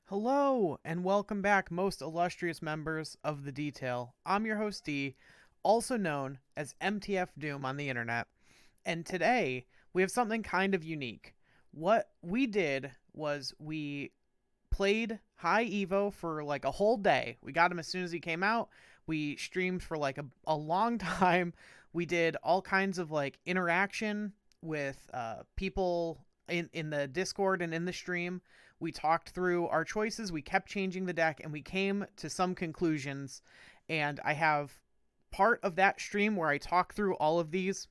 Hello, and welcome back, most illustrious members of the Detail. I'm your host D, also known as MTF Doom on the internet, and today we have something kind of unique. What we did was we played High Evo for like a whole day. We got him as soon as he came out. We streamed for like a long time. We did all kinds of like interaction with people in the Discord and in the stream. We talked through our choices. We kept changing the deck and we came to some conclusions. And I have part of that stream where I talk through all of these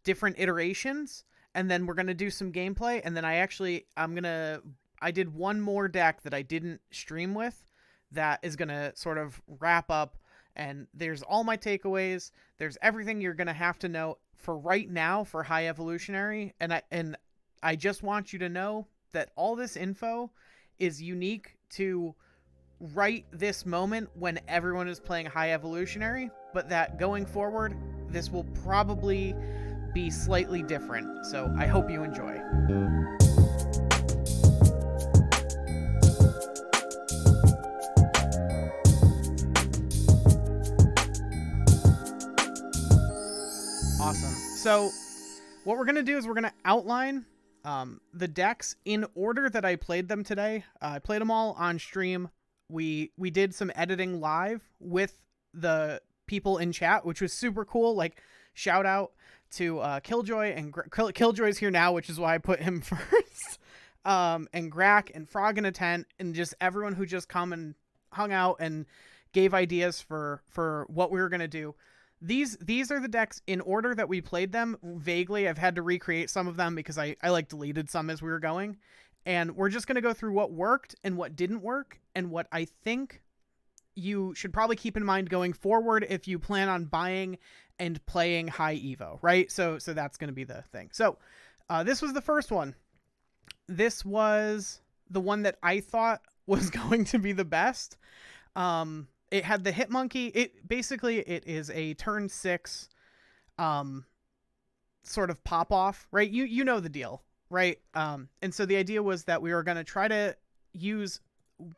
different iterations. And then we're going to do some gameplay. And then I did one more deck that I didn't stream with that is going to sort of wrap up. And there's all my takeaways. There's everything you're going to have to know for right now for High Evolutionary. And I just want you to know that all this info is unique to right this moment when everyone is playing High Evolutionary, but that going forward, this will probably be slightly different. So I hope you enjoy. Awesome. So what we're going to do is we're going to outline the decks in order that I played them today. I played them all on stream. We did some editing live with the people in chat, which was super cool. Like, shout out to Killjoy, and Killjoy's here now, which is why I put him first. And Grack and Frog in a Tent, and just everyone who just come and hung out and gave ideas for what we were gonna do. These are the decks in order that we played them. Vaguely, I've had to recreate some of them because I like deleted some as we were going. And we're just going to go through what worked and what didn't work and what I think you should probably keep in mind going forward if you plan on buying and playing High Evo, right? So that's going to be the thing. So this was the first one. This was the one that I thought was going to be the best. It had the Hit Monkey. It is a turn 6 sort of pop off, right? You know the deal, right? And so the idea was that we were going to try to use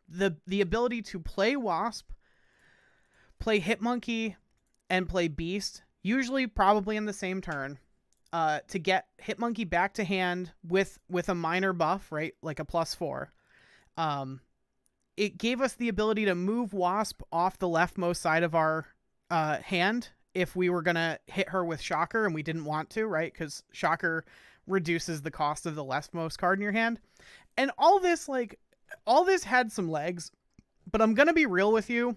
the ability to play Wasp, play Hit Monkey, and play Beast, usually probably in the same turn, to get Hit Monkey back to hand with a minor buff, right? Like a +4. It gave us the ability to move Wasp off the leftmost side of our hand if we were going to hit her with Shocker and we didn't want to, right? Because Shocker reduces the cost of the leftmost card in your hand. And all this had some legs, but I'm going to be real with you.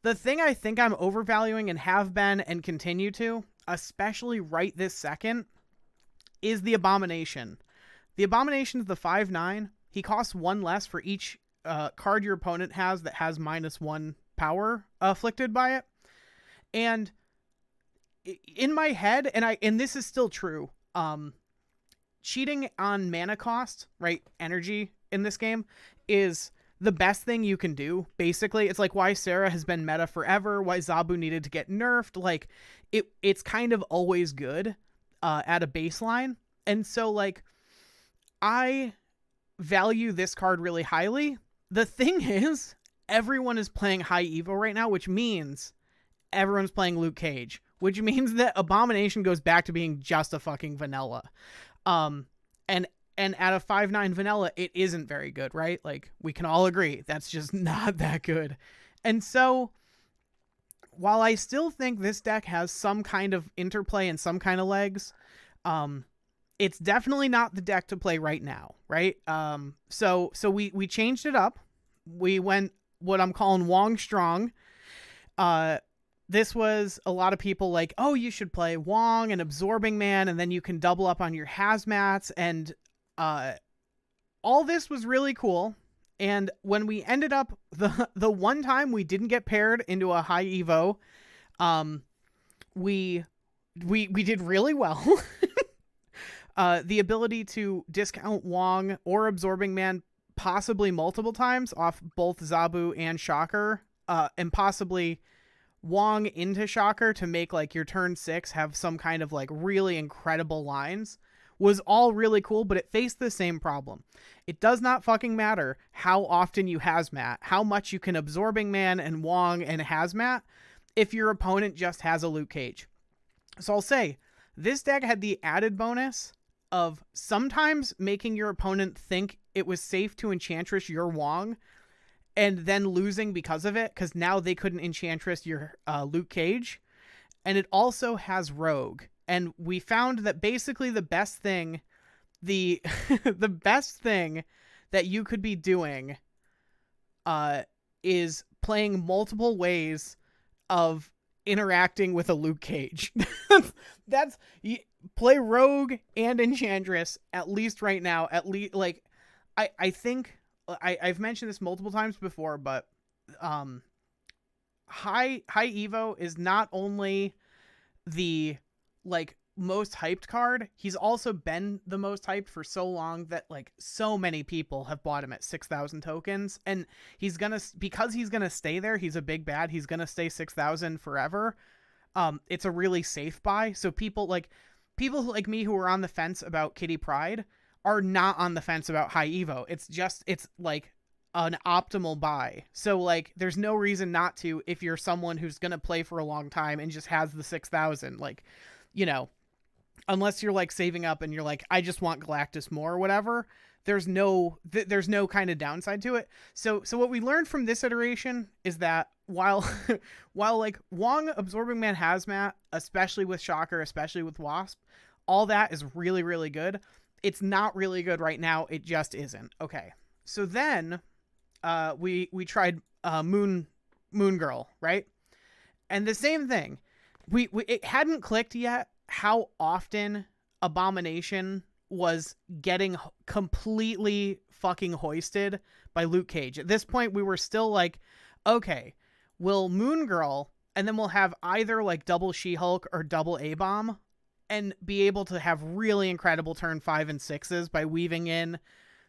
The thing I think I'm overvaluing and have been and continue to, especially right this second, is the Abomination. The Abomination is the 5/9. He costs 1 less for each card your opponent has that has -1 power afflicted by it. And in my head, and this is still true, cheating on mana cost, right, energy in this game, is the best thing you can do. Basically, it's like why Sarah has been meta forever, why Zabu needed to get nerfed. Like, it's kind of always good at a baseline. And so, like, I value this card really highly. The thing is, everyone is playing High Evo right now, which means everyone's playing Luke Cage, which means that Abomination goes back to being just a fucking vanilla. And at a 5/9 vanilla, it isn't very good, right? Like, we can all agree that's just not that good. And so, while I still think this deck has some kind of interplay and some kind of legs, it's definitely not the deck to play right now, right? So we changed it up. We went what I'm calling Wong Strong. This was a lot of people like, oh, you should play Wong and Absorbing Man, and then you can double up on your hazmats. And all this was really cool. And when we ended up, the one time we didn't get paired into a High Evo, we did really well. The ability to discount Wong or Absorbing Man possibly multiple times off both Zabu and Shocker, and possibly Wong into Shocker to make like your turn 6 have some kind of like really incredible lines was all really cool, but it faced the same problem. It does not fucking matter how often you hazmat, how much you can Absorbing Man and Wong and hazmat if your opponent just has a Luke Cage. So I'll say, this deck had the added bonus of sometimes making your opponent think it was safe to Enchantress your Wong and then losing because of it, because now they couldn't Enchantress your Luke Cage. And it also has Rogue. And we found that basically the best thing, the best thing that you could be doing is playing multiple ways of interacting with a Luke Cage. That's play Rogue and Enchantress, at least right now. At least, like, I think I've mentioned this multiple times before, but High Evo is not only the like most hyped card, he's also been the most hyped for so long that like so many people have bought him at 6,000 tokens, and because he's gonna stay there, he's a big bad, he's gonna stay 6,000 forever. It's a really safe buy. So people like me who are on the fence about Kitty Pryde are not on the fence about High Evo. It's like an optimal buy. So like there's no reason not to if you're someone who's going to play for a long time and just has the 6,000, like, you know, unless you're like saving up and you're like, I just want Galactus more or whatever. There's no kind of downside to it. So what we learned from this iteration is that while like Wong, Absorbing Man, hazmat, especially with Shocker, especially with Wasp, all that is really, really good. It's not really good right now. It just isn't. Okay. So then we tried Moon Girl, right? And the same thing. It hadn't clicked yet how often Abomination was getting completely fucking hoisted by Luke Cage. At this point, we were still like, okay, we'll Moon Girl, and then we'll have either like double She-Hulk or double A-Bomb, and be able to have really incredible turn 5 and 6s by weaving in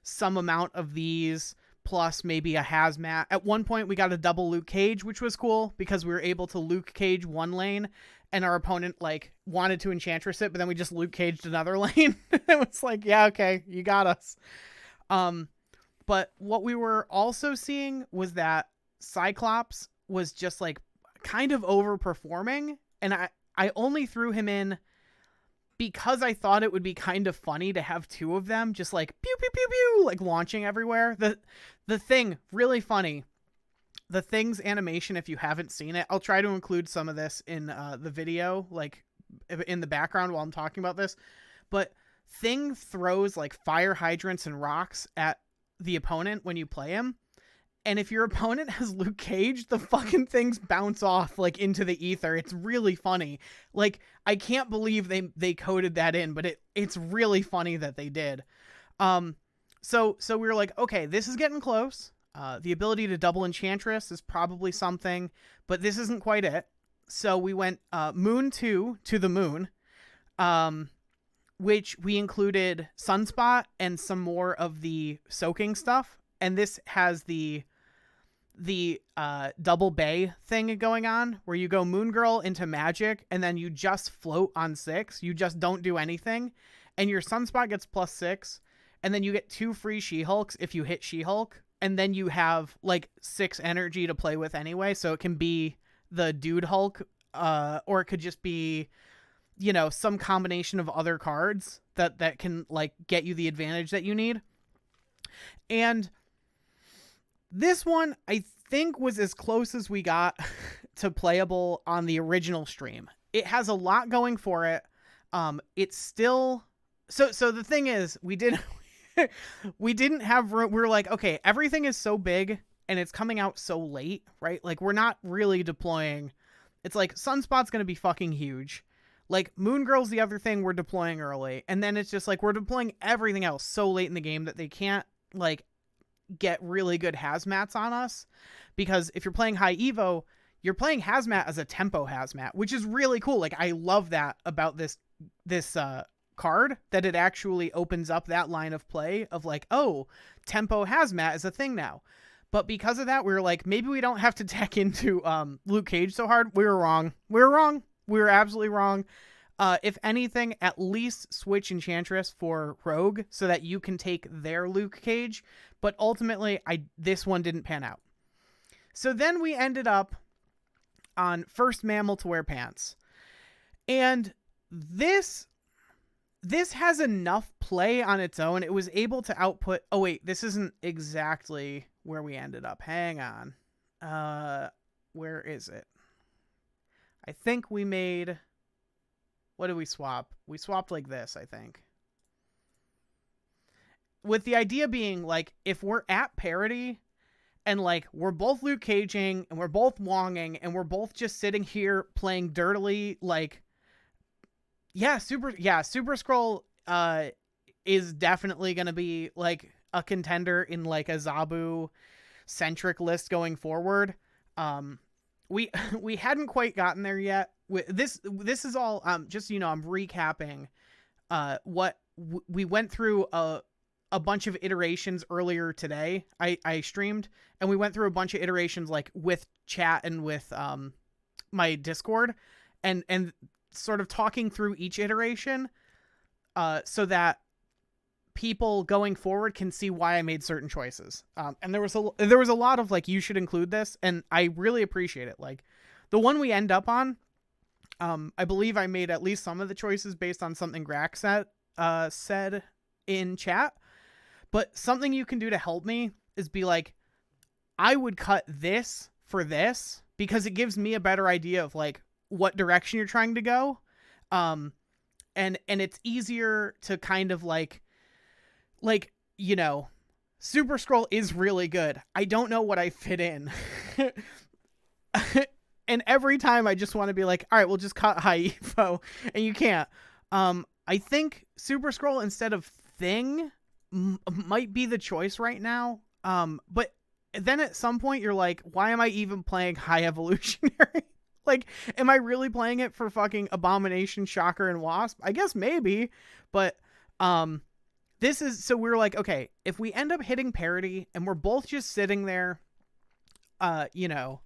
some amount of these, plus maybe a hazmat. At one point, we got a double Luke Cage, which was cool because we were able to Luke Cage one lane, and our opponent like wanted to Enchantress it, but then we just Luke Caged another lane. It was like, yeah, okay, you got us. But what we were also seeing was that Cyclops was just like kind of overperforming, and I only threw him in because I thought it would be kind of funny to have two of them just like pew pew pew pew, like launching everywhere. The thing, really funny. The Thing's animation, if you haven't seen it, I'll try to include some of this in the video, like in the background while I'm talking about this. But Thing throws like fire hydrants and rocks at the opponent when you play him. And if your opponent has Luke Cage, the fucking things bounce off like into the ether. It's really funny. Like, I can't believe they coded that in, but it's really funny that they did. So we were like, okay, this is getting close. The ability to double Enchantress is probably something, but this isn't quite it. So we went Moon 2 to the moon, which we included Sunspot and some more of the soaking stuff. And this has the double bay thing going on where you go Moon Girl into magic and then you just float on 6. You just don't do anything. And your Sunspot gets +6. And then you get 2 free She-Hulks if you hit She-Hulk. And then you have like 6 energy to play with anyway. So it can be the Dude Hulk, or it could just be, you know, some combination of other cards that can like get you the advantage that you need. And this one, I think, was as close as we got to playable on the original stream. It has a lot going for it. It's still... So the thing is, we didn't have room. We were like, okay, everything is so big and it's coming out so late, right? Like, we're not really deploying. It's like Sunspot's going to be fucking huge. Like, Moon Girl's the other thing we're deploying early. And then it's just like, we're deploying everything else so late in the game that they can't, like, get really good hazmats on us. Because if you're playing High Evo, you're playing hazmat as a tempo hazmat, which is really cool. Like, I love that about this card, that it actually opens up that line of play of like, oh, tempo hazmat is a thing now. But because of that, we were like, maybe we don't have to tech into Luke Cage so hard. We were wrong. We were absolutely wrong. If anything, at least switch Enchantress for Rogue so that you can take their Luke Cage. But ultimately, this one didn't pan out. So then we ended up on first mammal to wear pants. And this has enough play on its own. It was able to output... Oh, wait, this isn't exactly where we ended up. Hang on. Where is it? I think we made... What did we swap? We swapped like this, I think. With the idea being, like, if we're at parity and, like, we're both Luke Caging and we're both Wonging and we're both just sitting here playing dirtily, like... Super Scroll is definitely going to be, like, a contender in, like, a Zabu-centric list going forward. We hadn't quite gotten there yet. This is all just so you know, I'm recapping what we went through a bunch of iterations earlier today. I streamed and we went through a bunch of iterations, like, with chat and with my Discord and sort of talking through each iteration so that people going forward can see why I made certain choices. And there was a lot of, like, you should include this, and I really appreciate it. Like, the one we end up on, I believe I made at least some of the choices based on something Grax said in chat. But something you can do to help me is be like, I would cut this for this because it gives me a better idea of, like, what direction you're trying to go. And it's easier to kind of like, you know, Super Scroll is really good. I don't know what I fit in. And every time I just want to be like, all right, we'll just cut High Evo, and you can't. I think Super Scroll instead of Thing might be the choice right now. But then at some point you're like, why am I even playing High Evolutionary? Like, am I really playing it for fucking Abomination, Shocker, and Wasp? I guess maybe, but this is... So we're like, okay, if we end up hitting parity and we're both just sitting there, you know,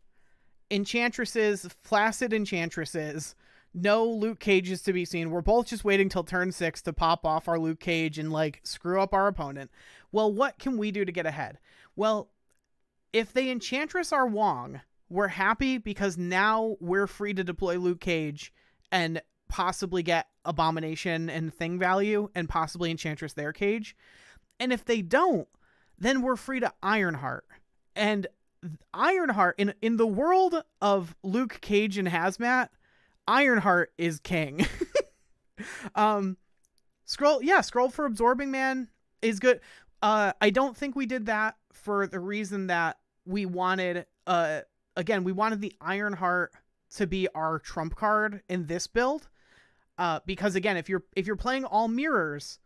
Enchantresses, flaccid Enchantresses, no Luke Cages to be seen. We're both just waiting till turn 6 to pop off our Luke Cage and, like, screw up our opponent. Well, what can we do to get ahead? Well, if they Enchantress our Wong... we're happy because now we're free to deploy Luke Cage and possibly get Abomination and Thing value and possibly Enchantress their cage. And if they don't, then we're free to Ironheart. And Ironheart, in the world of Luke Cage and Hazmat, Ironheart is king. Scroll for Absorbing Man is good. I don't think we did that for the reason that we wanted... Again, we wanted the Ironheart to be our trump card in this build, because again, if you're playing all mirrors,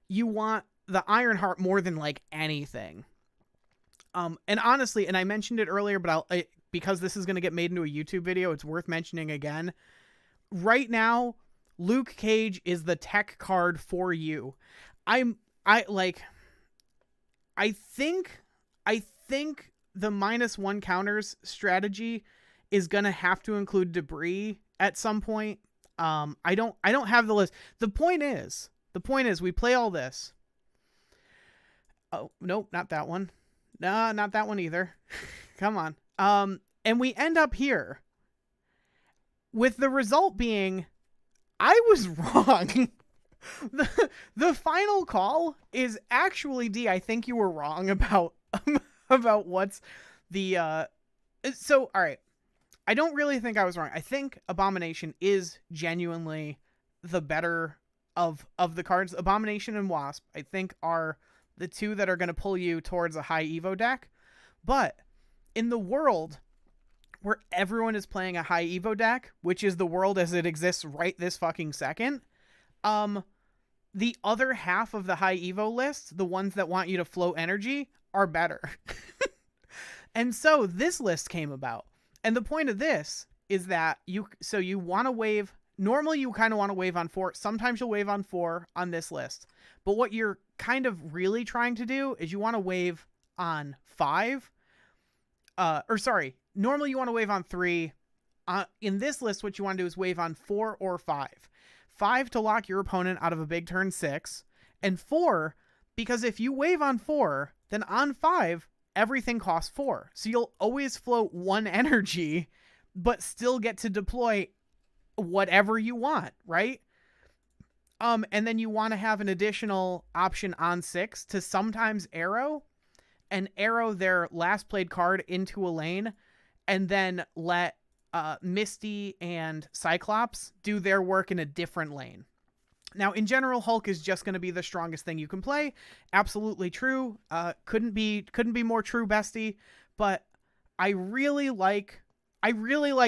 you want the Ironheart more than, like, anything. And honestly, and I mentioned it earlier, but because this is going to get made into a YouTube video, it's worth mentioning again. Right now, Luke Cage is the tech card for you. I think the -1 counters strategy is going to have to include debris at some point. I don't have the list. The point is we play all this. Oh, nope, not that one. No, not that one either. Come on. And we end up here with the result being I was wrong. The final call is actually, D, I think you were wrong about what's the so all right, I don't really think I was wrong. I think Abomination is genuinely the better of the cards. Abomination and Wasp, I think, are the two that are going to pull you towards a high Evo deck. But in the world where everyone is playing a high Evo deck, which is the world as it exists right this fucking second, the other half of the high Evo list, the ones that want you to float energy, are better. And so this list came about. And the point of this is that you want to wave. Normally you kind of want to wave on 4. Sometimes you'll wave on 4 on this list. But what you're kind of really trying to do is you want to wave on 5. Normally you want to wave on 3. In this list, what you want to do is wave on 4 or 5. 5 to lock your opponent out of a big turn 6, and 4 because if you wave on 4, then on 5 everything costs 4. So you'll always float 1 energy but still get to deploy whatever you want, right? And then you want to have an additional option on 6 to sometimes arrow their last played card into a lane, and then let Misty and Cyclops do their work in a different lane. Now, in general, Hulk is just going to be the strongest thing you can play. Absolutely true. Couldn't be more true, bestie. But I really like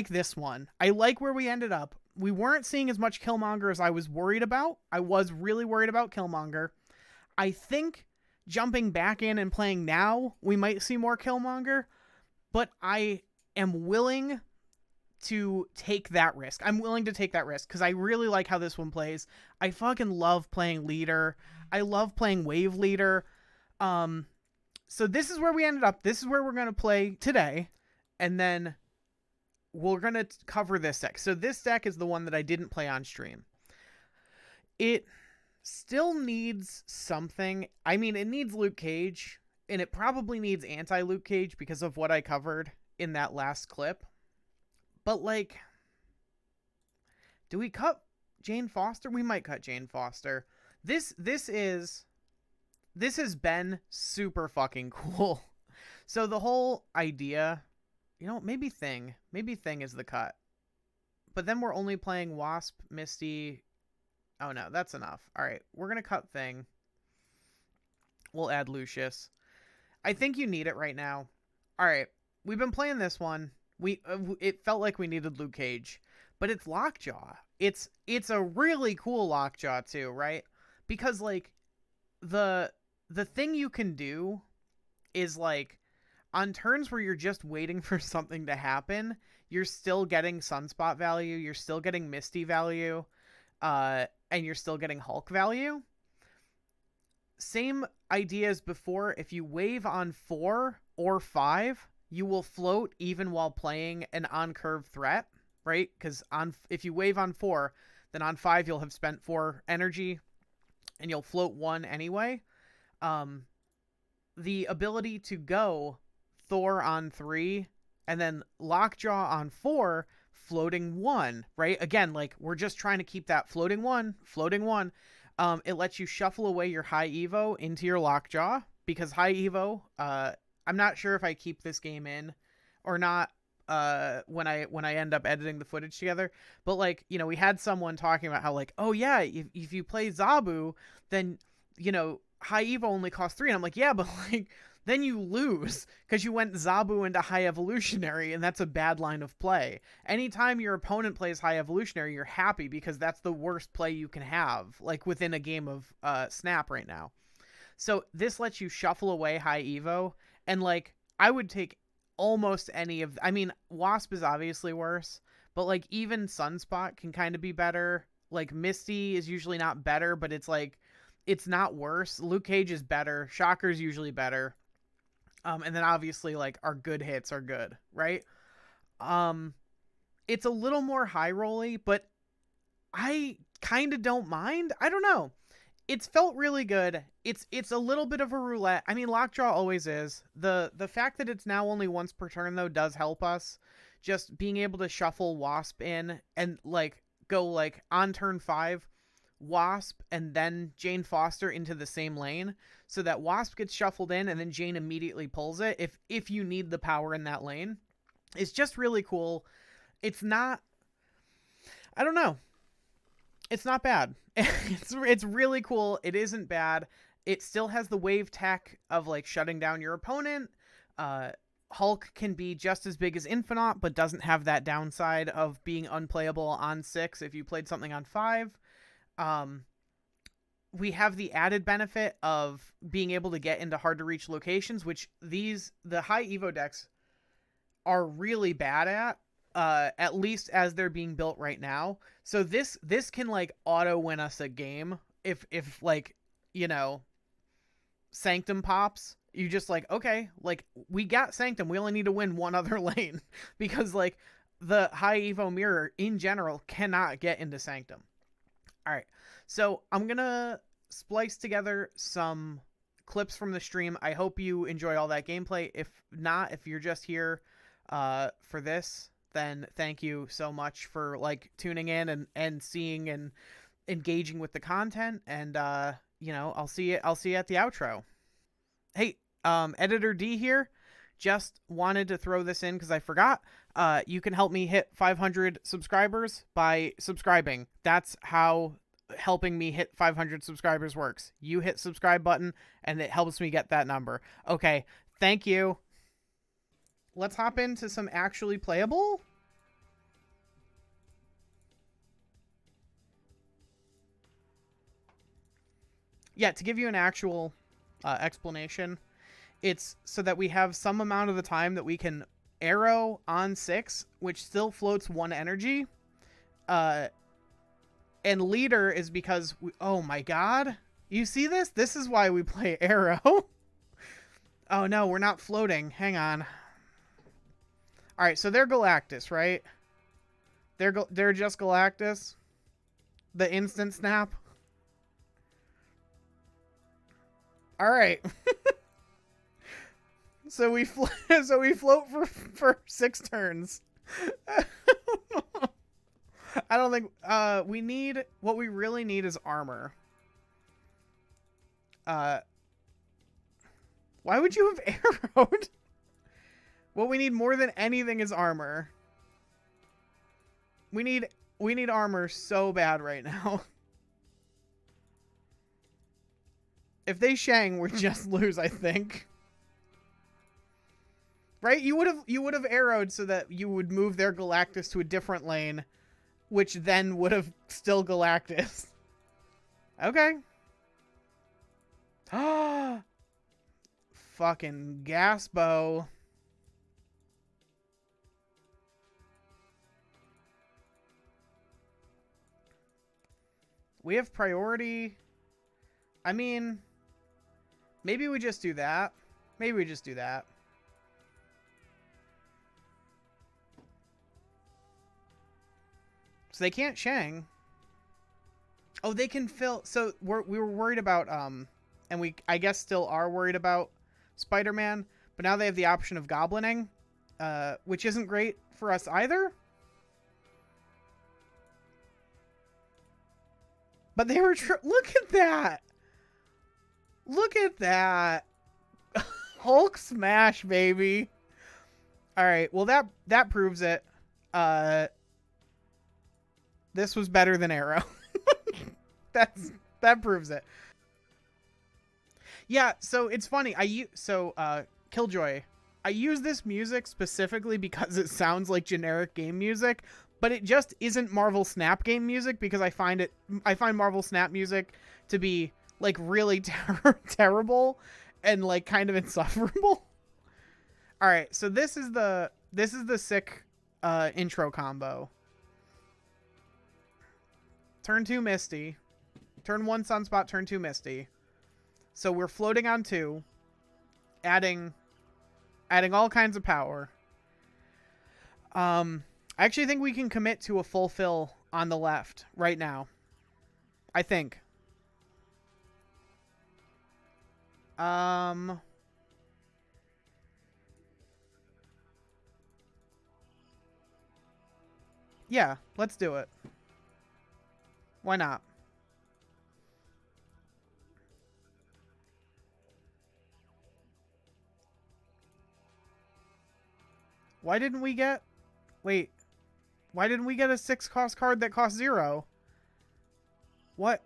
this one. I like where we ended up. We weren't seeing as much Killmonger as I was worried about. I was really worried about Killmonger. I think jumping back in and playing now, we might see more Killmonger, but I am willing to take that risk. I'm willing to take that risk because I really like how this one plays. I fucking love playing leader. I love playing wave leader. So this is where we ended up. This is where we're going to play today. And then we're going to cover this deck. So this deck is the one that I didn't play on stream. It still needs something. I mean, it needs Luke Cage, and it probably needs anti-Luke Cage because of what I covered in that last clip. But, like, do we cut Jane Foster? We might cut Jane Foster. This has been super fucking cool. So the whole idea, maybe Thing is the cut. But then we're only playing Wasp, Misty. Oh no, that's enough. All right, we're going to cut Thing. We'll add Lucius. I think you need it right now. All right, we've been playing this one. It felt like we needed Luke Cage, but it's Lockjaw. It's a really cool Lockjaw too, right? Because like the thing you can do is like on turns where you're just waiting for something to happen, you're still getting Sunspot value, you're still getting Misty value, and you're still getting Hulk value. Same idea as before. If you wave on 4 or 5, you will float even while playing an on-curve threat, right? Because if you wave on 4, then on 5 you'll have spent 4 energy, and you'll float 1 anyway. The ability to go Thor on 3, and then Lockjaw on 4, floating 1, right? Again, like, we're just trying to keep that floating 1. It lets you shuffle away your High Evo into your Lockjaw, because High Evo, I'm not sure if I keep this game in or not when I end up editing the footage together. But like, we had someone talking about how like, oh yeah, if you play Zabu, then, High Evo only costs 3. And I'm like, yeah, but like, then you lose because you went Zabu into High Evolutionary, and that's a bad line of play. Anytime your opponent plays High Evolutionary, you're happy because that's the worst play you can have, like within a game of Snap right now. So this lets you shuffle away High Evo. And, like, I would take almost any of... I mean, Wasp is obviously worse, but, like, even Sunspot can kind of be better. Like, Misty is usually not better, but it's, like, it's not worse. Luke Cage is better. Shocker's usually better. And then, obviously, like, our good hits are good, right? It's a little more high-rolly, but I kind of don't mind. I don't know. It's felt really good. It's a little bit of a roulette. I mean, Lockjaw always is. The fact that it's now only once per turn, though, does help us. Just being able to shuffle Wasp in and, like, go, like, on turn 5, Wasp and then Jane Foster into the same lane so that Wasp gets shuffled in and then Jane immediately pulls it if you need the power in that lane. It's just really cool. It's not... I don't know. It's not bad. It's really cool. It isn't bad. It still has the wave tech of like shutting down your opponent. Hulk can be just as big as Infinite, but doesn't have that downside of being unplayable on 6 if you played something on 5. We have the added benefit of being able to get into hard to reach locations, which the High Evo decks are really bad at least as they're being built right now. So this can like auto win us a game if like, Sanctum pops. You just like, okay, like we got Sanctum, we only need to win one other lane because like the High Evo mirror in general cannot get into Sanctum. All right. So I'm going to splice together some clips from the stream. I hope you enjoy all that gameplay. If not, if you're just here for this, then thank you so much for like tuning in and seeing and engaging with the content. And I'll see you at the outro. Hey, Editor D here. Just wanted to throw this in because I forgot. You can help me hit 500 subscribers by subscribing. That's how helping me hit 500 subscribers works. You hit subscribe button and it helps me get that number. Okay, thank you. Let's hop into some actually playable. Yeah, to give you an actual explanation, it's so that we have some amount of the time that we can arrow on 6, which still floats 1 energy. And leader is because oh my god, you see this? This is why we play arrow. Oh no, we're not floating. Hang on. All right, so they're Galactus, right? They're just Galactus. The instant snap. All right. So we float for 6 turns. I don't think we need, what we really need is armor. Why would you have arrowed? What we need more than anything is armor. We need armor so bad right now. If they Shang, we just lose, I think. Right? You would have arrowed so that you would move their Galactus to a different lane, which then would have still Galactus. Okay. Fucking Gaspo. We have priority. I mean, maybe we just do that. Maybe we just do that. So they can't Shang. Oh, they can fill. So we were worried about and we I guess still are worried about Spider-Man, but now they have the option of goblining, which isn't great for us either. But they were look at that. Look at that. Hulk smash, baby. All right. Well, that proves it. This was better than Arrow. That proves it. Yeah, so it's funny. Killjoy. I use this music specifically because it sounds like generic game music, but it just isn't Marvel Snap game music because I find Marvel Snap music to be like really terrible and like kind of insufferable. All right, so this is the sick intro combo. Turn 2 Misty. Turn 1 Sunspot, turn 2 Misty. So we're floating on 2, adding all kinds of power. I actually think we can commit to a full fill on the left right now. I think. Yeah, let's do it. Why not? Why didn't we get... Wait. Why didn't we get a 6 cost card that costs 0? What?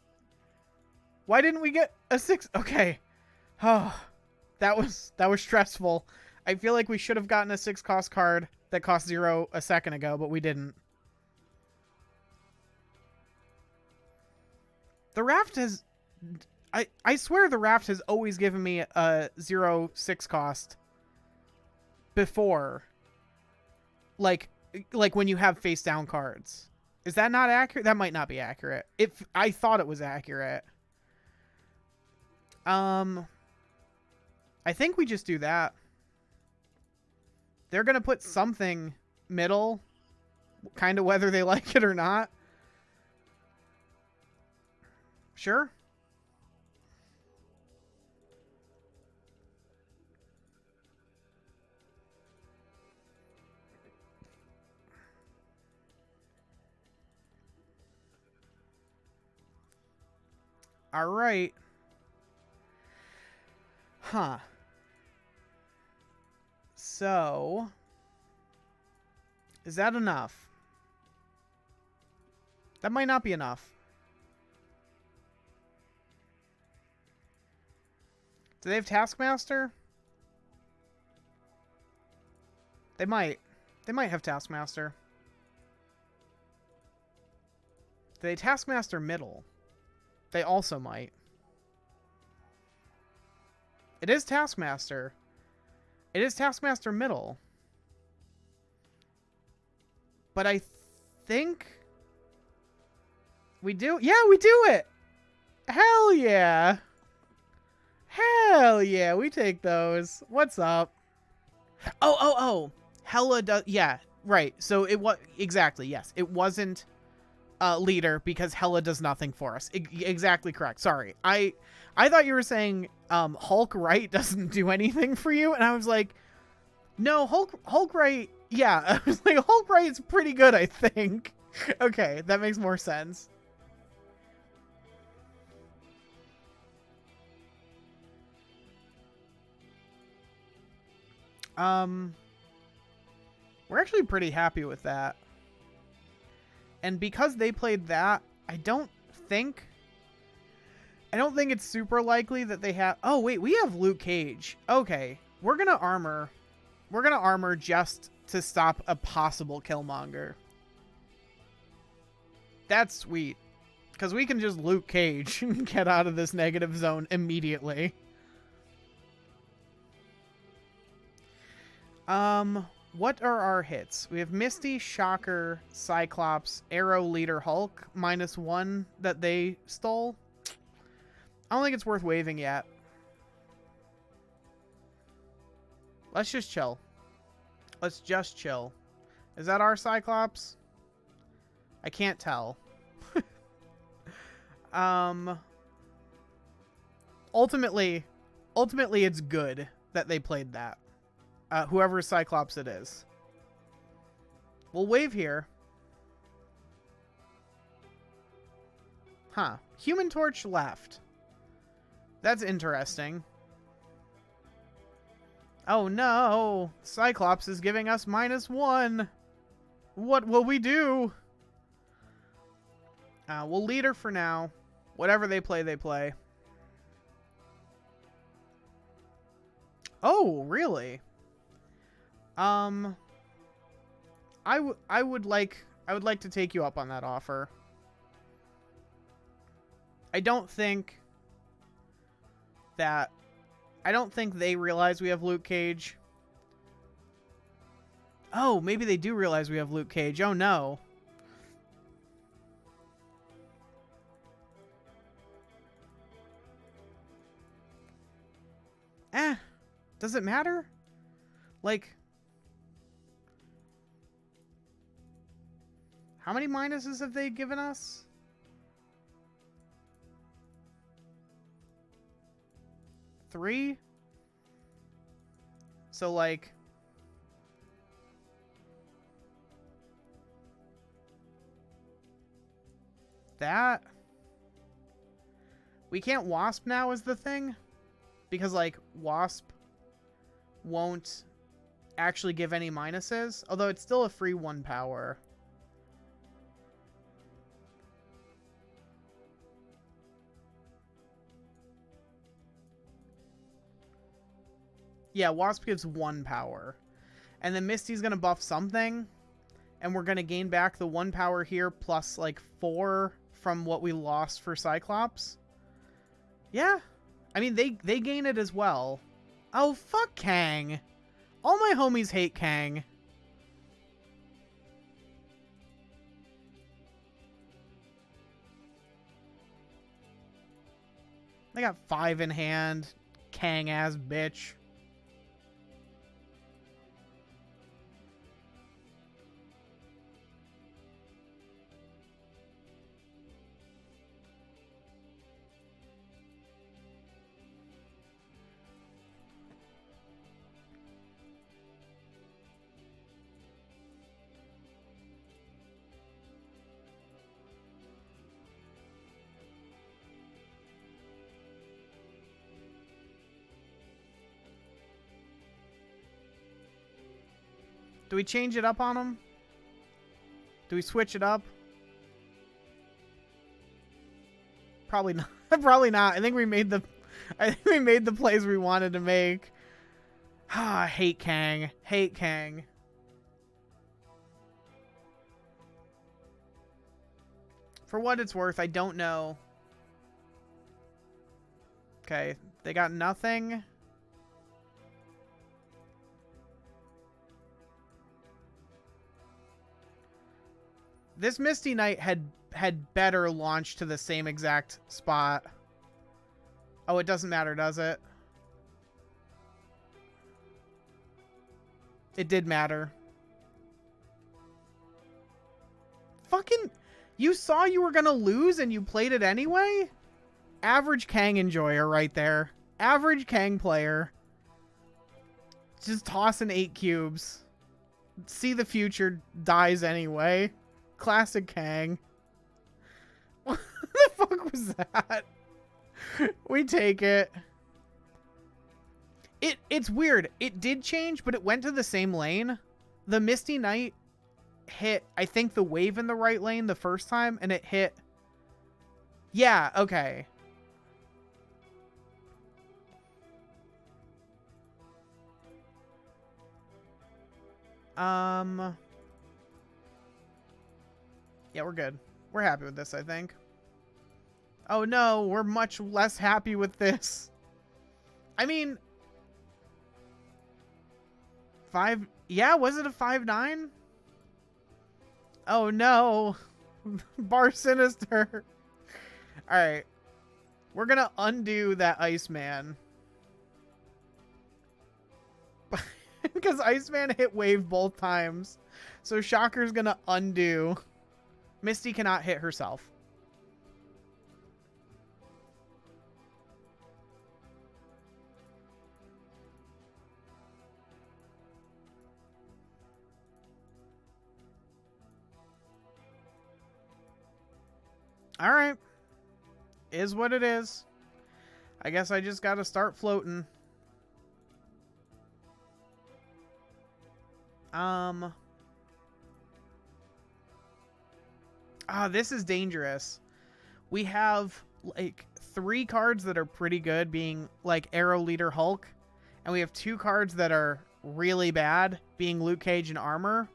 Why didn't we get a 6? Okay. Oh, that was stressful. I feel like we should have gotten a 6 cost card that cost 0 a second ago, but we didn't. The Raft has... I swear the Raft has always given me a 0/6 cost before. Like when you have face down cards. Is that not accurate? That might not be accurate. I thought it was accurate. I think we just do that. They're going to put something middle, kind of whether they like it or not. Sure. All right. Huh. So, is that enough? That might not be enough. Do they have Taskmaster? They might. They might have Taskmaster. Do they Taskmaster middle? They also might. It is Taskmaster. It is Taskmaster middle. But I think we do. Yeah, we do it. Hell yeah. Hell yeah, we take those. What's up? Oh. Hella does. Yeah, right. So it was exactly, yes. It wasn't leader because Hella does nothing for us. Exactly correct. Sorry. I thought you were saying Hulk right doesn't do anything for you, and I was like, no, Hulk right. Yeah, I was like, Hulk right is pretty good, I think. Okay, that makes more sense. We're actually pretty happy with that. And because they played that, I don't think it's super likely that they have... Oh, wait, we have Luke Cage. Okay, we're gonna armor. We're gonna armor just to stop a possible Killmonger. That's sweet. Because we can just Luke Cage and get out of this negative zone immediately. What are our hits? We have Misty, Shocker, Cyclops, Arrow, Leader, Hulk, -1 that they stole. I don't think it's worth waving yet. Let's just chill. Let's just chill. Is that our Cyclops? I can't tell. Ultimately, it's good that they played that. Whoever Cyclops it is. We'll wave here. Huh. Human Torch left. That's interesting. Oh no! Cyclops is giving us -1. What will we do? We'll lead her for now. Whatever they play, they play. Oh, really? I would like to take you up on that offer. I don't think they realize we have Luke Cage. Oh, maybe they do realize we have Luke Cage. Oh no. Does it matter? Like, how many minuses have they given us? 3? So, like... that? We can't Wasp now is the thing? Because, like, Wasp won't actually give any minuses. Although it's still a free 1 power. Yeah, Wasp gives 1 power. And then Misty's going to buff something. And we're going to gain back the 1 power here plus like 4 from what we lost for Cyclops. Yeah. I mean, they gain it as well. Oh, fuck Kang. All my homies hate Kang. They got 5 in hand. Kang-ass bitch. Do we change it up on him? Do we switch it up? Probably not. Probably not. I think we made the plays we wanted to make. Ah, I hate Kang. Hate Kang. For what it's worth, I don't know. Okay, they got nothing. This Misty Knight had better launch to the same exact spot. Oh, it doesn't matter, does it? It did matter. Fucking... You saw you were gonna lose and you played it anyway? Average Kang enjoyer right there. Average Kang player. Just tossing 8 cubes. See the future, dies anyway. Classic Kang. What the fuck was that? We take it. It's weird. It did change, but it went to the same lane. The Misty Knight hit, I think, the wave in the right lane the first time, and it hit... Yeah, okay. Yeah, we're good. We're happy with this, I think. Oh no, we're much less happy with this. I mean... 5... Yeah, was it a 5-9? Oh no. Bar Sinister. Alright. We're gonna undo that Iceman. Because Iceman hit wave both times. So Shocker's gonna undo. Misty cannot hit herself. Alright. Is what it is. I guess I just gotta start floating. This is dangerous. We have, like, 3 cards that are pretty good, being, like, Arrow Leader Hulk. And we have 2 cards that are really bad, being Luke Cage and Armor.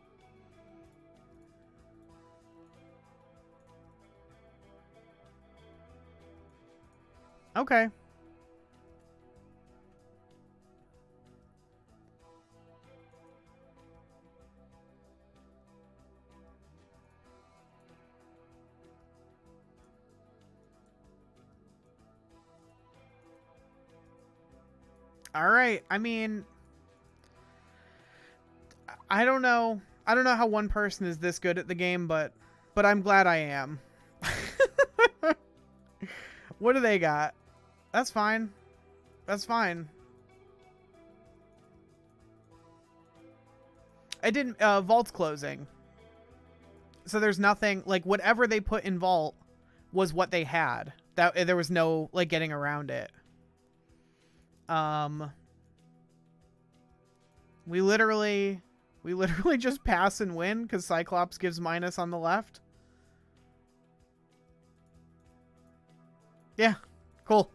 Okay. All right. I mean, I don't know. I don't know how one person is this good at the game, but I'm glad I am. What do they got? That's fine. That's fine. I didn't... Vault's closing. So there's nothing... Like, whatever they put in Vault was what they had. There was no, like, getting around it. We literally just pass and win because Cyclops gives minus on the left. Yeah, cool.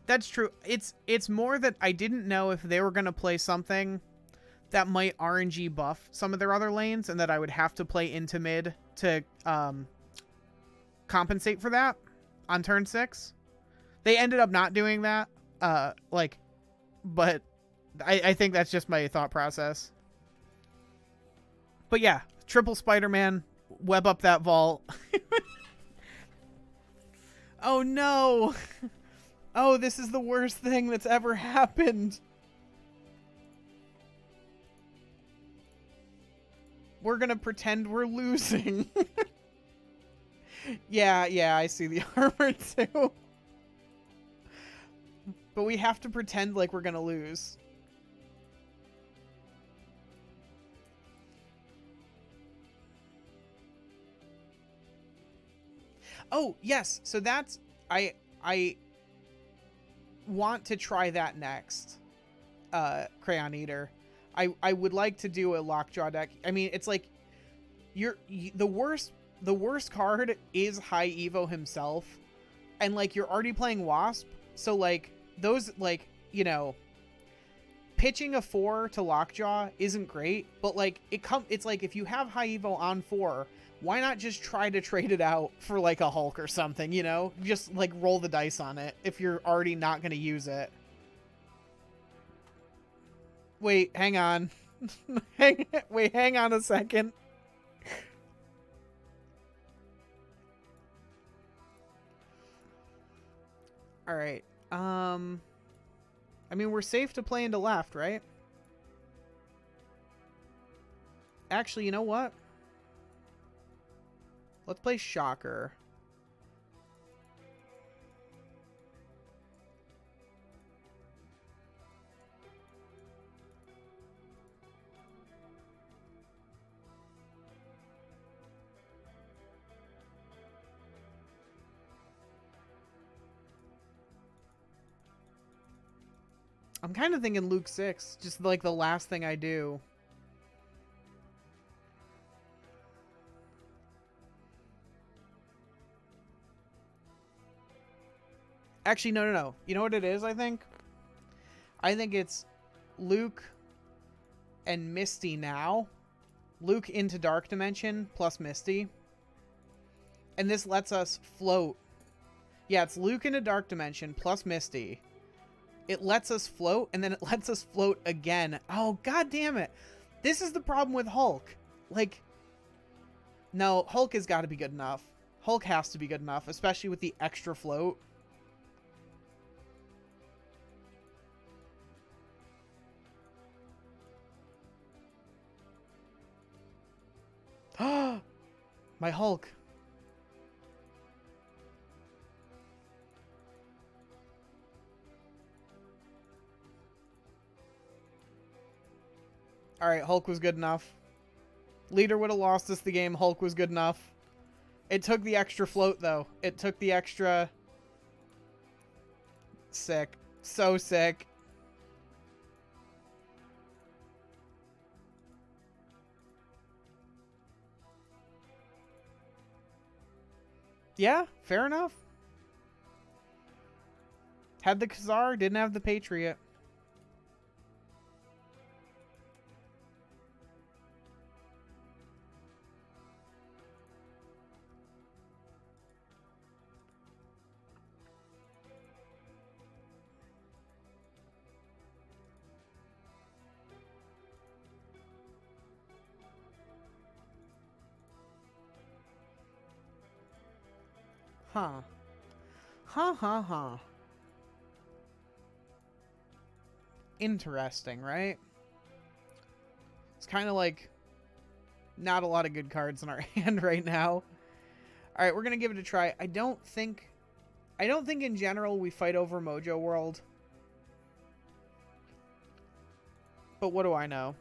That's true. It's more that I didn't know if they were going to play something that might RNG buff some of their other lanes, and that I would have to play into mid to compensate for that on turn 6. They ended up not doing that, but I think that's just my thought process. But yeah, triple Spider-Man, web up that vault. Oh no! Oh, this is the worst thing that's ever happened. We're gonna pretend we're losing. Yeah, I see the armor too. But we have to pretend like we're gonna lose. Oh, yes. So that's I want to try that next. Crayon Eater. I would like to do a Lockjaw deck. I mean, it's like the worst card is High Evo himself, and like you're already playing Wasp, so like those, like, you know, pitching a 4 to Lockjaw isn't great, but like it's like if you have High Evo on 4, why not just try to trade it out for like a Hulk or something, you know? Just like roll the dice on it if you're already not going to use it. Wait, hang on. hang on a second. All right. I mean, we're safe to play into left, right? Actually, you know what? Let's play Shocker. I'm kind of thinking Luke 6, just like the last thing I do. Actually, no. You know what it is, I think? I think it's Luke and Misty now. Luke into Dark Dimension plus Misty. And this lets us float. Yeah, it's Luke into Dark Dimension plus Misty. It lets us float, and then it lets us float again. Oh, god damn it. This is the problem with Hulk. Like, no, Hulk has got to be good enough. Hulk has to be good enough, especially with the extra float. My Hulk. Alright, Hulk was good enough. Leader would have lost us the game. Hulk was good enough. It took the extra float, though. It took the extra... Sick. So sick. Yeah, fair enough. Had the Khazar, didn't have the Patriot. Huh. Huh. Interesting, right? It's kind of like not a lot of good cards in our hand right now. All right, we're going to give it a try. I don't think in general we fight over Mojo World. But what do I know?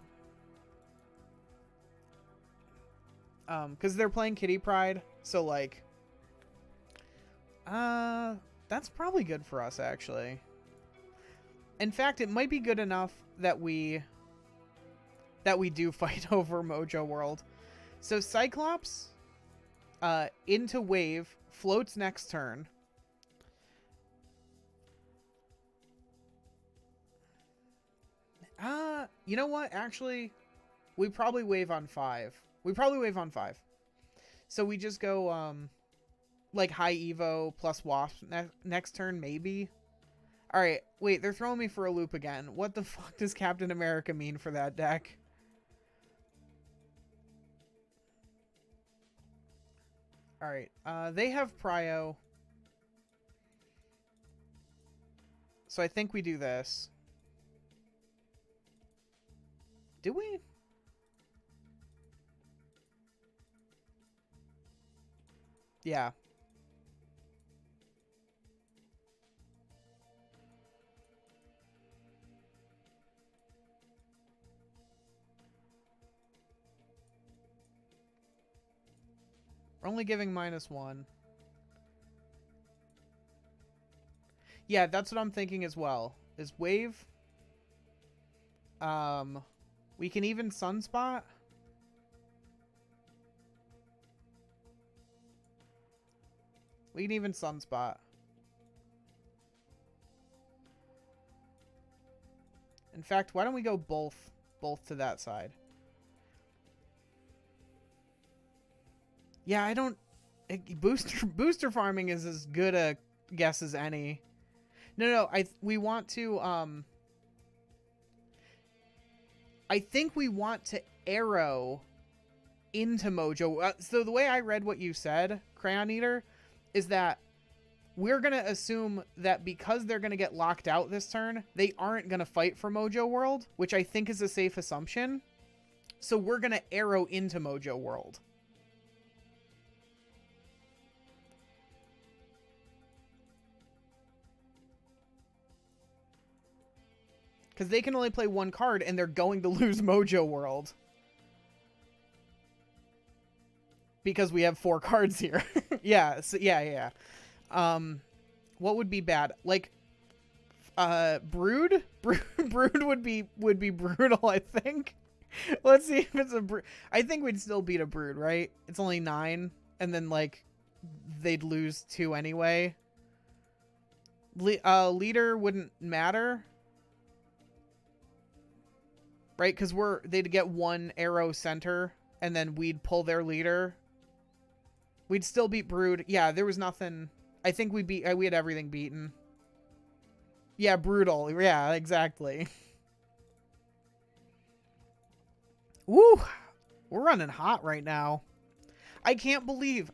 Cuz they're playing Kitty Pride, so like that's probably good for us, actually. In fact, it might be good enough that we do fight over Mojo World. So Cyclops into wave, floats next turn. You know what? Actually, we probably wave on 5. So we just go like High Evo plus Wasp next turn, maybe. All right, wait, they're throwing me for a loop again. What the fuck does Captain America mean for that deck? All right, they have Prio. So I think we do this. Do we? Yeah. We're only giving -1. Yeah, that's what I'm thinking as well. Is wave. We can even sunspot. We can even sunspot. In fact, why don't we go both to that side? Yeah, I don't... Booster farming is as good a guess as any. No, we want to, I think we want to arrow into Mojo. So the way I read what you said, Crayon Eater, is that we're going to assume that because they're going to get locked out this turn, they aren't going to fight for Mojo World, which I think is a safe assumption. So we're going to arrow into Mojo World. Because they can only play one card, and they're going to lose Mojo World. Because we have 4 cards here. Yeah, so, yeah. What would be bad? Like, Brood? Brood would be brutal, I think. Let's see if it's a Brood. I think we'd still beat a Brood, right? It's only 9, and then, like, they'd lose 2 anyway. Leader wouldn't matter. Right, because they'd get 1 arrow center, and then we'd pull their leader. We'd still beat Brood. Yeah, there was nothing. I think we had everything beaten. Yeah, brutal. Yeah, exactly. Woo! We're running hot right now. I can't believe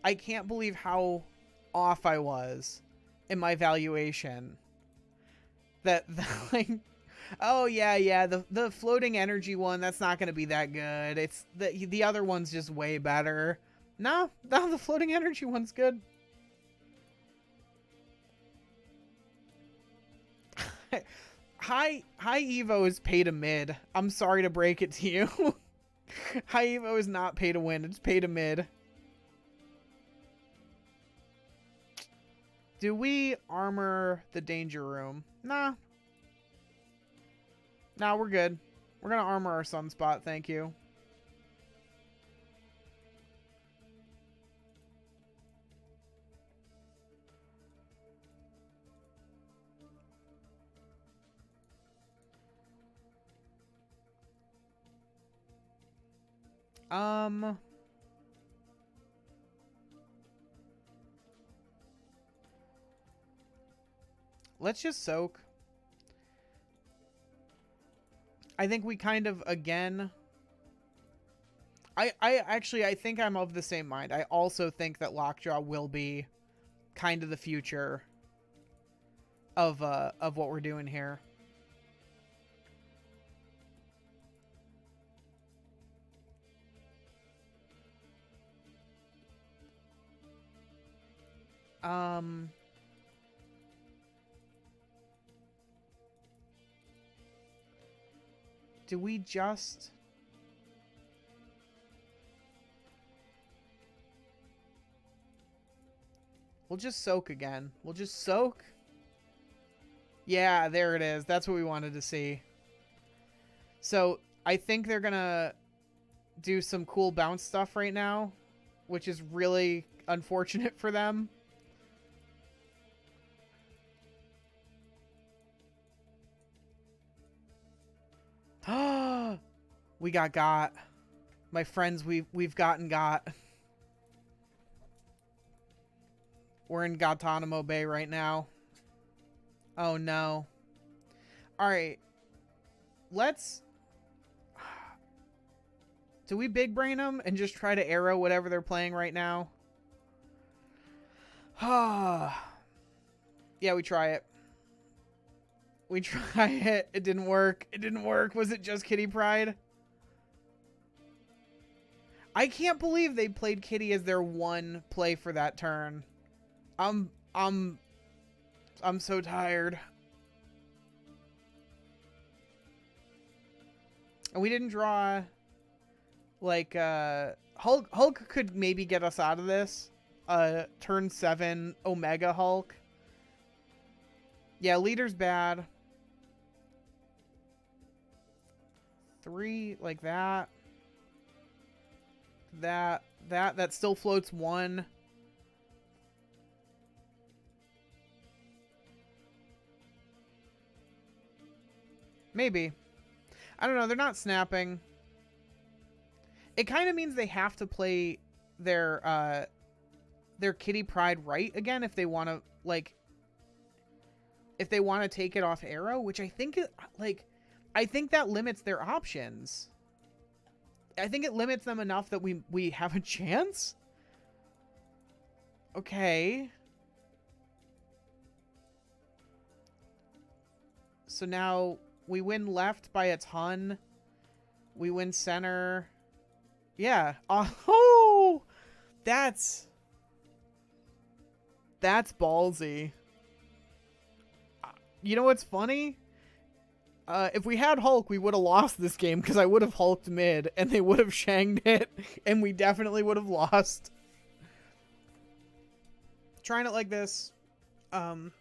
how off I was in my valuation. That like... Oh, yeah, the floating energy one, that's not going to be that good. It's the other one's just way better. No, the floating energy one's good. High Evo is pay to mid. I'm sorry to break it to you. High Evo is not pay to win, it's pay to mid. Do we armor the danger room? Nah. Nah, we're good. We're gonna armor our sunspot, thank you. Let's just soak. I think we kind of, again... I think I'm of the same mind. I also think that Lockjaw will be kind of the future of what we're doing here. Do we just... We'll just soak again. We'll just soak. Yeah, there it is. That's what we wanted to see. So, I think they're gonna do some cool bounce stuff right now, which is really unfortunate for them. We got. My friends, we've got. We're in Guantanamo Bay right now. Oh no. Alright. Let's... Do we big brain them and just try to arrow whatever they're playing right now? Yeah, we try it. We try it. It didn't work. It didn't work. Was it just Kitty Pride? I can't believe they played Kitty as their one play for that turn. I'm so tired. And we didn't draw like Hulk could maybe get us out of this. Turn 7 Omega Hulk. Yeah, leader's bad. 3 like that. That still floats 1. Maybe. I don't know. They're not snapping. It kind of means they have to play their Kitty Pride right again if they want to, like, if they want to take it off arrow, which I think, I think that limits their options. I think it limits them enough that we have a chance. Okay. So now we win left by a ton. We win center. Yeah. Oh, that's ballsy. You know what's funny? If we had Hulk, we would have lost this game because I would have Hulked mid and they would have shanged it and we definitely would have lost. Trying it like this. My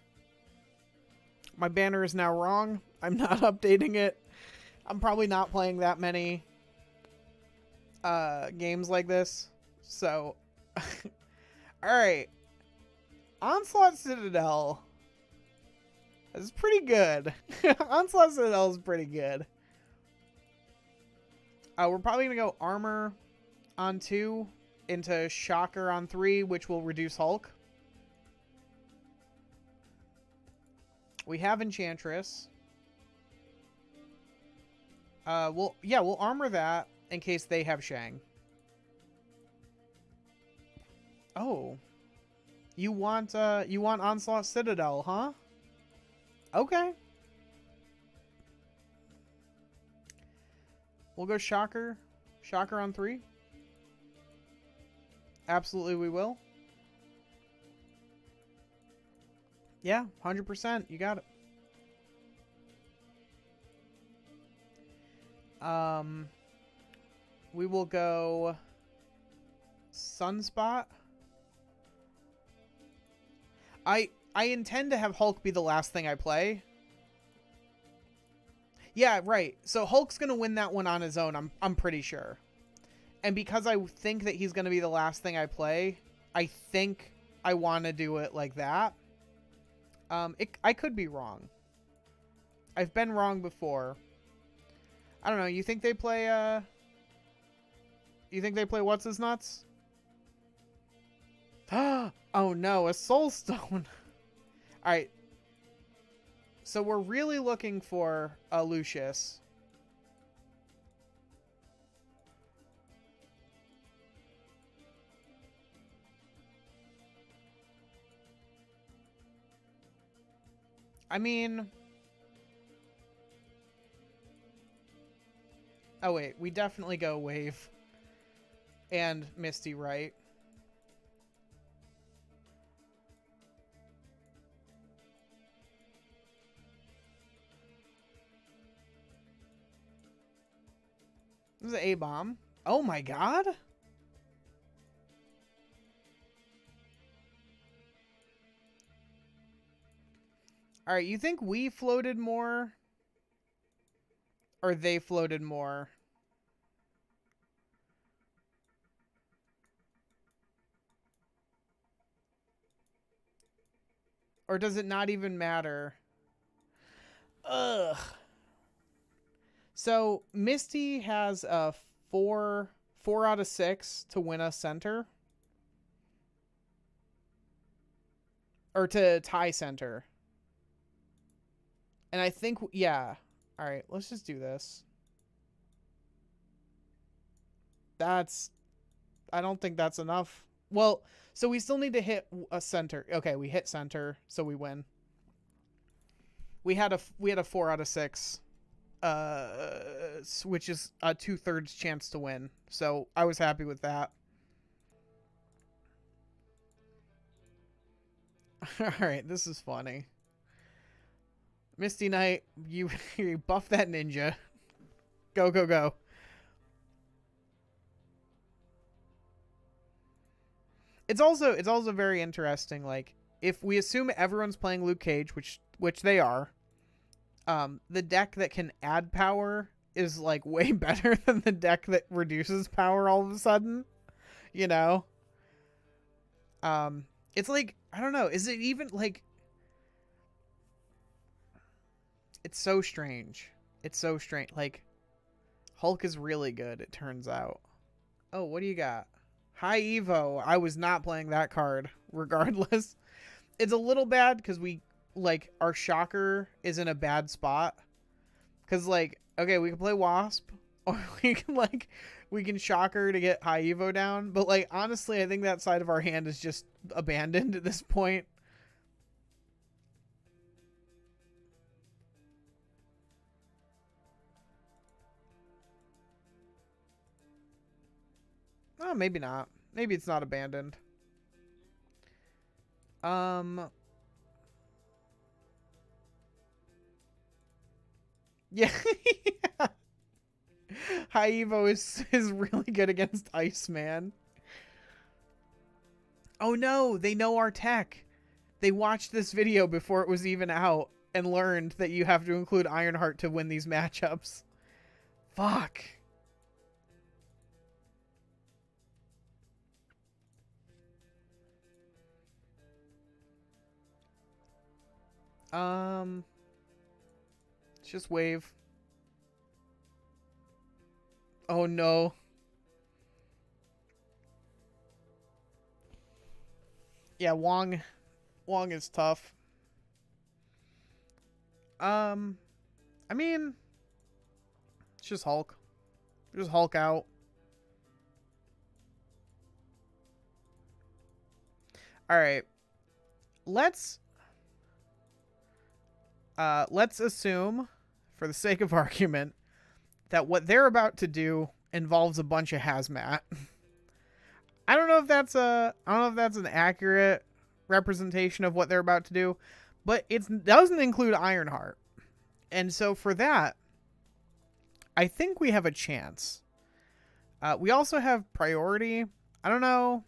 banner is now wrong. I'm not updating it. I'm probably not playing that many games like this. So, alright. Onslaught Citadel. This is pretty good. Onslaught Citadel is pretty good. We're probably going to go Armor on 2 into Shocker on 3, which will reduce Hulk. We have Enchantress. We'll armor that in case they have Shang. Oh. You want Onslaught Citadel, huh? Okay. We'll go Shocker. Shocker on 3. Absolutely we will. Yeah, 100%. You got it. We will go Sunspot. I intend to have Hulk be the last thing I play. Yeah, right. So Hulk's going to win that one on his own, I'm pretty sure. And because I think that he's going to be the last thing I play, I think I want to do it like that. I could be wrong. I've been wrong before. I don't know. You think they play, What's His Nuts? Oh no, a Soul Stone. Alright. So we're really looking for a Lucius. I mean... Oh wait, we definitely go Wave. And Misty, right? This is an A-bomb. Oh my god! Alright, you think we floated more? Or they floated more? Or does it not even matter? Ugh. So, Misty has a 4 out of 6 to win us center. Or to tie center. And I think, yeah. Alright, let's just do this. I don't think that's enough. Well, so we still need to hit a center. Okay, we hit center, so we win. We had a 4 out of 6. Which is a 2/3 chance to win. So I was happy with that. Alright, this is funny. Misty Knight, you buff that ninja. Go, go, go. It's also very interesting, like, if we assume everyone's playing Luke Cage, which they are, the deck that can add power is like way better than the deck that reduces power all of a sudden, you know? It's like, I don't know, is it even like, it's so strange. It's so strange. Like, Hulk is really good, it turns out. Oh, what do you got? High Evo. I was not playing that card, regardless. It's a little bad because our Shocker is in a bad spot. Because, like, okay, we can play Wasp, or we can Shocker to get High Evo down. But, like, honestly, I think that side of our hand is just abandoned at this point. Oh, maybe not. Maybe it's not abandoned. Yeah. High Evo is really good against Iceman. Oh no, they know our tech. They watched this video before it was even out and learned that you have to include Ironheart to win these matchups. Fuck. It's just wave. Oh no. Yeah, Wong is tough. I mean, it's just Hulk. Just Hulk out. All right. Let's assume, for the sake of argument, that what they're about to do involves a bunch of hazmat. I don't know if that's an accurate representation of what they're about to do, but it doesn't include Ironheart. And so for that, I think we have a chance. We also have priority. I don't know.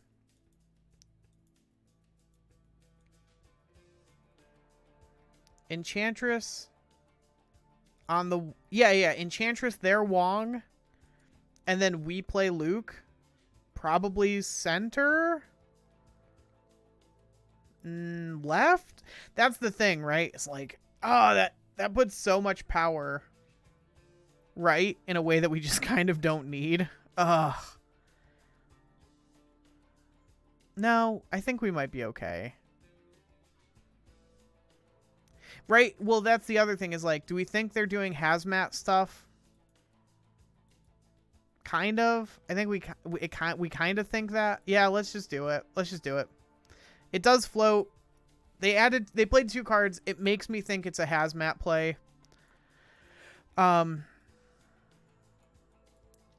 Enchantress on the Enchantress, they're Wong, and then we play Luke, probably center, left. That's the thing, right? It's like, oh, that puts so much power, right, in a way that we just kind of don't need. Ugh. No, I think we might be okay. Right? Well, that's the other thing is, like, do we think they're doing hazmat stuff? Kind of. I think we kind of think that. Yeah, let's just do it. Let's just do it. It does float. They played 2 cards. It makes me think it's a hazmat play.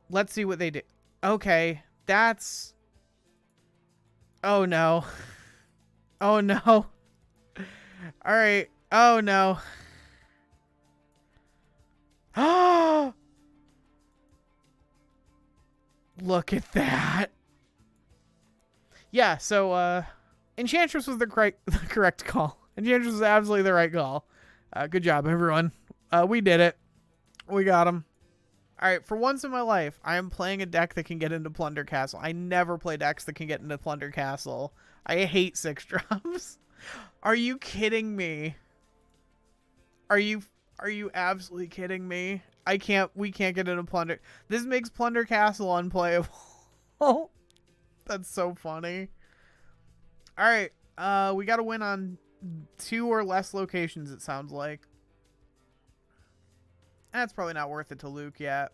Let's see what they do. Okay, that's... Oh, no. Oh, no. All right. Oh, no. Oh! Look at that. Yeah, so, Enchantress was the correct call. Enchantress was absolutely the right call. Good job, everyone. We did it. We got him. All right, for once in my life, I am playing a deck that can get into Plunder Castle. I never play decks that can get into Plunder Castle. I hate 6-drops. Are you kidding me? Are you absolutely kidding me? We can't get into Plunder. This makes Plunder Castle unplayable. That's so funny. All right, we got to win on 2 or less locations, it sounds like. That's probably not worth it to Luke yet,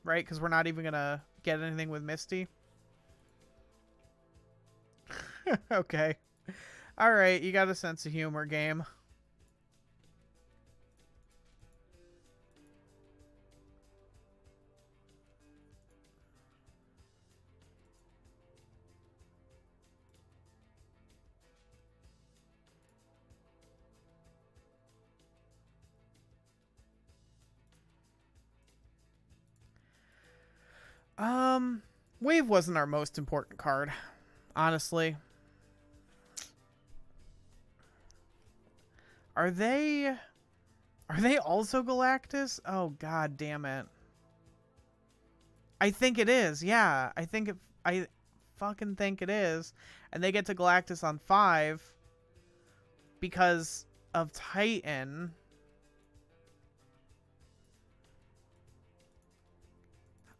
right? Because we're not even going to get anything with Misty. Okay. All right, you got a sense of humor, game. Wave wasn't our most important card, honestly. Are they also Galactus? Oh god damn it. I think it is. Yeah, I fucking think it is. And they get to Galactus on 5 because of Titan.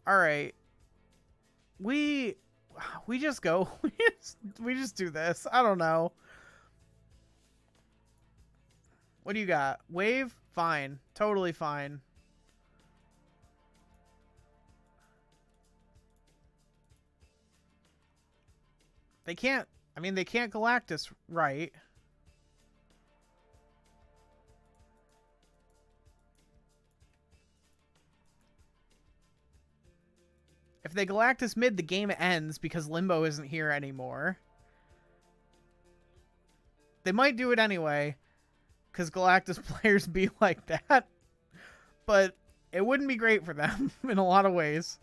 All right. We just go. We just do this. I don't know. What do you got? Wave? Fine. Totally fine. They can't... I mean, they can't Galactus, right? If they Galactus mid, the game ends because Limbo isn't here anymore. They might do it anyway, because Galactus players be like that. But it wouldn't be great for them in a lot of ways.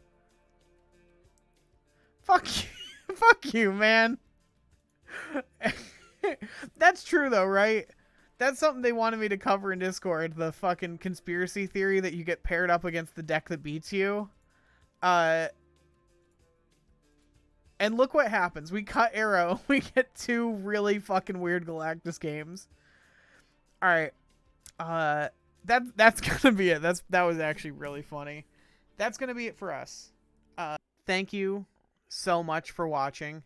Fuck you. Fuck you, man. That's true, though, right? That's something they wanted me to cover in Discord. The fucking conspiracy theory that you get paired up against the deck that beats you. And look what happens. We cut Arrow. We get 2 really fucking weird Galactus games. Alright. That's gonna be it. That was actually really funny. That's gonna be it for us. Thank you so much for watching.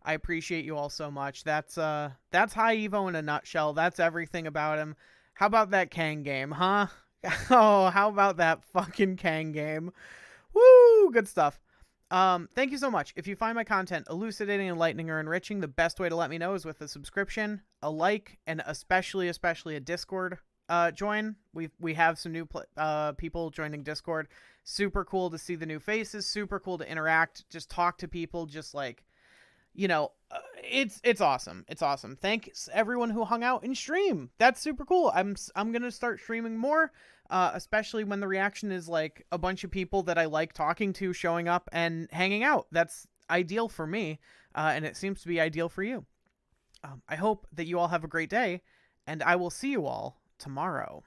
I appreciate you all so much. That's High Evo in a nutshell. That's everything about him. How about that Kang game, huh? Oh, how about that fucking Kang game? Woo! Good stuff. Thank you so much. If you find my content elucidating, enlightening, or enriching, the best way to let me know is with a subscription, a like, and especially a Discord join. We have some new people joining Discord. Super cool to see the new faces. Super cool to interact. Just talk to people. Just like, you know, it's awesome. It's awesome. Thanks everyone who hung out in stream. That's super cool. I'm gonna start streaming more. Especially when the reaction is like a bunch of people that I like talking to showing up and hanging out. That's ideal for me, and it seems to be ideal for you. I hope that you all have a great day, and I will see you all tomorrow.